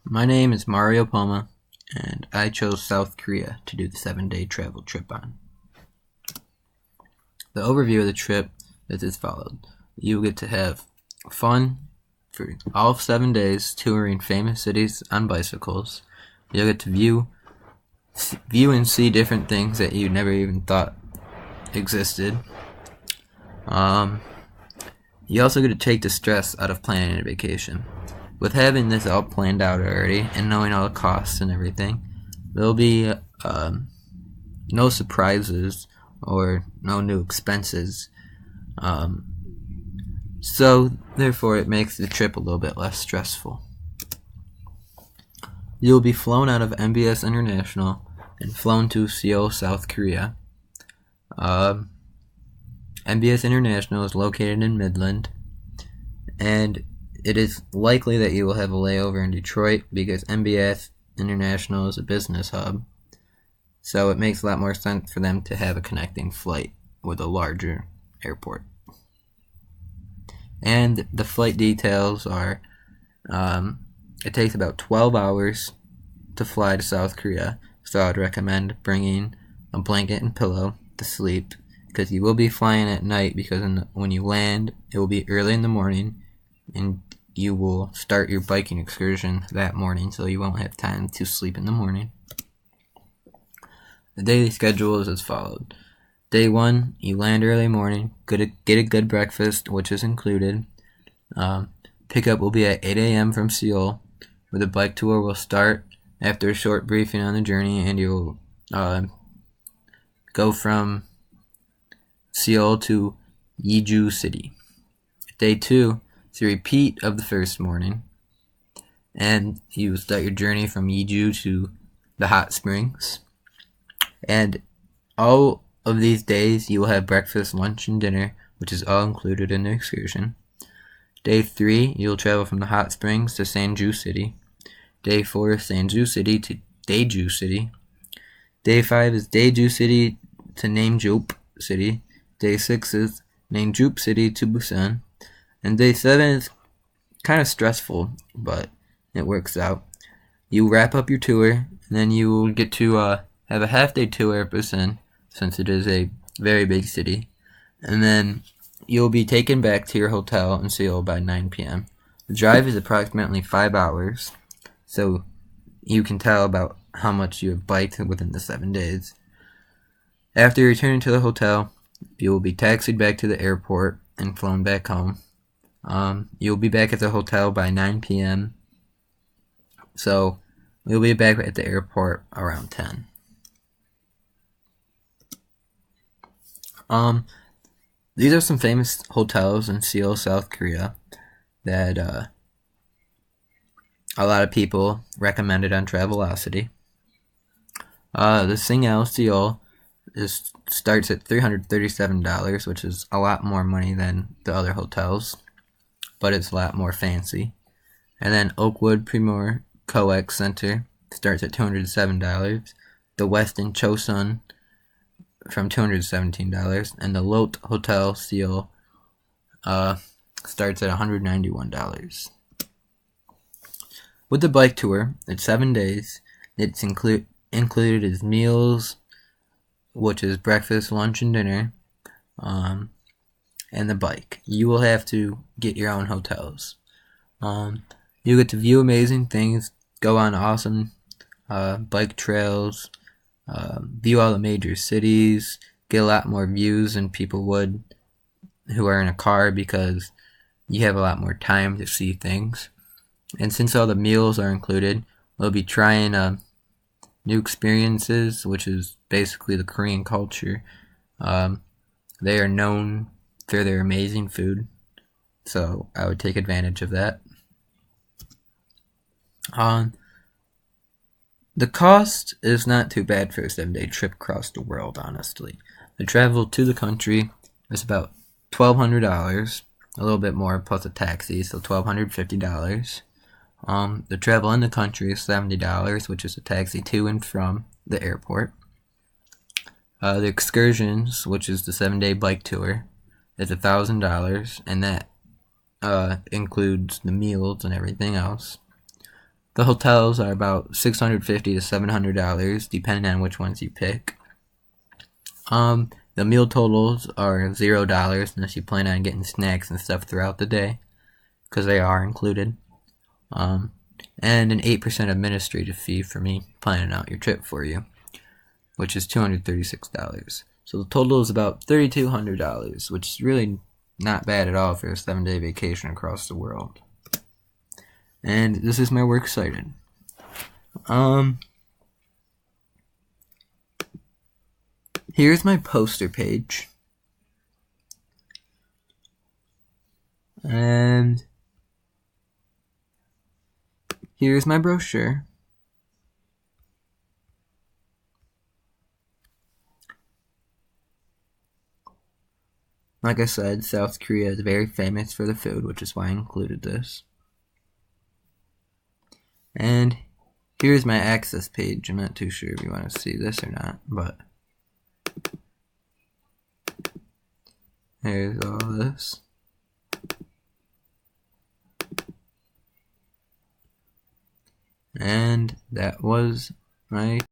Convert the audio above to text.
My name is Mario Poma, and I chose South Korea to do the 7-day travel trip on. The overview of the trip is as follows. You will get to have fun for all 7 days touring famous cities on bicycles. You'll get to view and see different things that you never even thought existed. You also get to take the stress out of planning a vacation. With having this all planned out already and knowing all the costs and everything, there'll be no surprises or no new expenses. So therefore it makes the trip a little bit less stressful. You'll be flown out of MBS International and flown to Seoul, South Korea. MBS International is located in Midland, and it is likely that you will have a layover in Detroit because MBS International is a business hub, so it makes a lot more sense for them to have a connecting flight with a larger airport. And the flight details are, it takes about 12 hours to fly to South Korea, so I would recommend bringing a blanket and pillow to sleep, because you will be flying at night, because when you land, it will be early in the morning, and you will start your biking excursion that morning, so you won't have time to sleep in the morning. The daily schedule is as follows. Day 1, you land early morning, get a good breakfast, which is included. Pickup will be at 8 a.m. from Seoul, where the bike tour will start after a short briefing on the journey, and you'll go from Seoul to Yeju City. Day 2 is a repeat of the first morning, and you start your journey from Yeju to the hot springs. And all of these days you will have breakfast, lunch, and dinner, which is all included in the excursion. Day 3, you'll travel from the hot springs to Sanju City. Day 4, Sanju City to Daeju City. Day 5 is Daeju City to Namejup City. Day 6 is Namejup City to Busan. And day 7 is kind of stressful, but it works out. You wrap up your tour, and then you will get to have a half-day tour at Busan, since it is a very big city. And then you'll be taken back to your hotel in Seoul by 9 p.m. The drive is approximately 5 hours, so you can tell about how much you have biked within the 7 days. After returning to the hotel, you will be taxied back to the airport and flown back home. You'll be back at the hotel by 9 p.m. So we'll be back at the airport around 10. These are some famous hotels in Seoul, South Korea that a lot of people recommended on Travelocity. The Singel Seoul starts at $337, which is a lot more money than the other hotels, but it's a lot more fancy. And then Oakwood Premier Coex Center starts at $207. The Westin Chosun from $217, and the Lotte Hotel Seoul starts at $191. With the bike tour, it's 7 days. It's included as meals, which is breakfast, lunch, and dinner, and the bike. You will have to get your own hotels. You get to view amazing things, go on awesome bike trails, view all the major cities, get a lot more views than people would who are in a car, because you have a lot more time to see things. And since all the meals are included, we'll be trying new experiences, which is basically the Korean culture. They are known for their amazing food, so I would take advantage of that. The cost is not too bad for a 7-day trip across the world, honestly. The travel to the country is about $1,200, a little bit more plus a taxi, so $1,250. The travel in the country is $70, which is a taxi to and from the airport. The excursions, which is the 7-day bike tour, is $1,000, and that includes the meals and everything else. The hotels are about $650 to $700, depending on which ones you pick. The meal totals are $0 unless you plan on getting snacks and stuff throughout the day, because they are included. And an 8% administrative fee for me planning out your trip for you, which is $236. So the total is about $3,200, which is really not bad at all for a 7-day vacation across the world. And this is my works cited. Here's my poster page. And here's my brochure. Like I said, South Korea is very famous for the food, which is why I included this. And here's my access page. I'm not too sure if you want to see this or not, but here's all this. And that was my